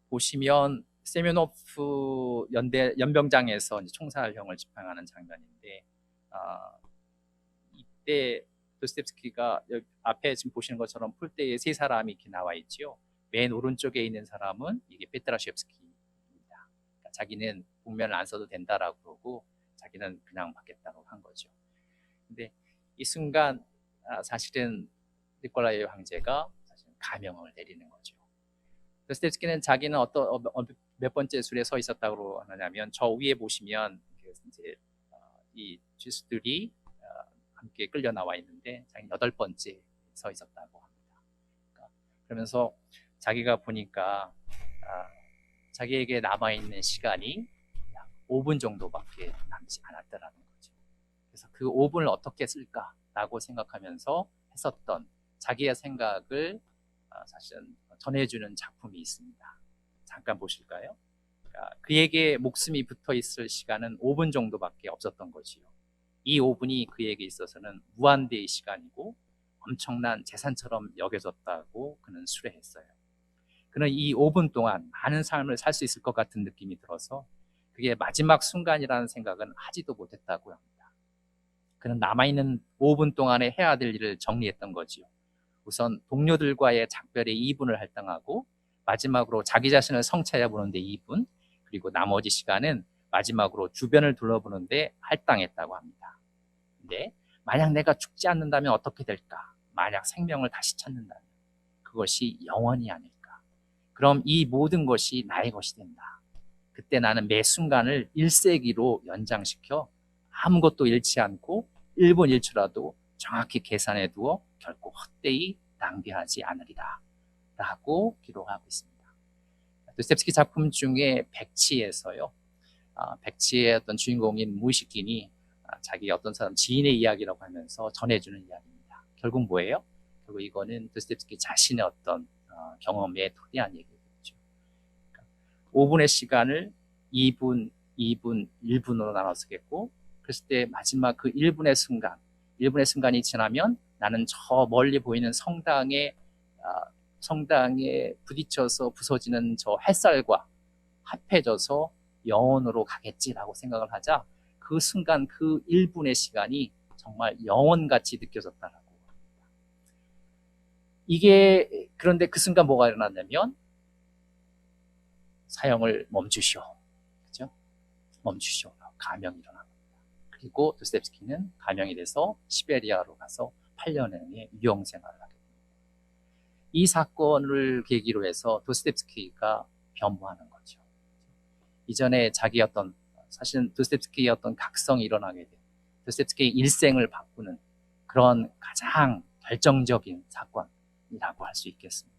보시면 세면노프 연병장에서 이제 총살형을 집행하는 장면인데, 이때 도스토옙스키가 여기 앞에 지금 보시는 것처럼 폴대에 세 사람이 이렇게 나와 있지요. 맨 오른쪽에 있는 사람은 이게 페트라옙스키입니다. 그러니까 자기는 복면을 안 써도 된다라고 그러고 자기는 그냥 받겠다고 한 거죠. 근데 이 순간 사실은 니콜라이 황제가 사실은 가명을 내리는 거죠. 도스토옙스키는 자기는 몇 번째 술에 서 있었다고 하냐면 저 위에 보시면 이제 이 죄수들이 함께 끌려 나와 있는데 자기는 8번째 서 있었다고 합니다. 그러면서 자기가 보니까 자기에게 남아있는 시간이 약 5분 정도밖에 남지 않았다라는 거죠. 그래서 그 5분을 어떻게 쓸까라고 생각하면서 했었던 자기의 생각을 사실은 전해주는 작품이 있습니다. 잠깐 보실까요? 그에게 목숨이 붙어 있을 시간은 5분 정도밖에 없었던 거지요. 이 5분이 그에게 있어서는 무한대의 시간이고 엄청난 재산처럼 여겨졌다고 그는 수레했어요. 그는 이 5분 동안 많은 삶을 살 수 있을 것 같은 느낌이 들어서 그게 마지막 순간이라는 생각은 하지도 못했다고 합니다. 그는 남아있는 5분 동안에 해야 될 일을 정리했던 거지요. 우선 동료들과의 작별에 2분을 할당하고 마지막으로 자기 자신을 성찰해 보는데 2분, 그리고 나머지 시간은 마지막으로 주변을 둘러보는데 할당했다고 합니다. 근데 만약 내가 죽지 않는다면 어떻게 될까? 만약 생명을 다시 찾는다면 그것이 영원이 아닐까? 그럼 이 모든 것이 나의 것이 된다. 그때 나는 매 순간을 1세기로 연장시켜 아무것도 잃지 않고 1분 1초라도 정확히 계산해 두어 결코 헛되이 낭비하지 않으리라 라고 기록하고 있습니다. 도스토옙스키 작품 중에 백치에서요, 백치의 어떤 주인공인 무이시킨이 자기 어떤 사람 지인의 이야기라고 하면서 전해주는 이야기입니다. 결국 뭐예요? 결국 이거는 도스토옙스키 자신의 어떤 경험에 토대한 얘기겠죠. 그러니까 5분의 시간을 2분, 2분, 1분으로 나눠 쓰겠고, 그랬을 때 마지막 그 1분의 순간이 지나면 나는 저 멀리 보이는 성당에 부딪혀서 부서지는 저 햇살과 합해져서 영원으로 가겠지라고 생각을 하자 그 순간 그 1분의 시간이 정말 영원같이 느껴졌다라고 합니다. 이게 그런데 그 순간 뭐가 일어났냐면 사형을 멈추시오. 그죠? 멈추시오. 가명이 일어납니다. 그리고 도스토옙스키는 가명이 돼서 시베리아로 가서 8년의 유형 생활을 하게 됩니다. 이 사건을 계기로 해서 도스토옙스키가 변모하는 거죠. 이전에 자기 사실은 도스토옙스키의 어떤 각성이 일어나게 된 도스토옙스키의 일생을 바꾸는 그런 가장 결정적인 사건이라고 할 수 있겠습니다.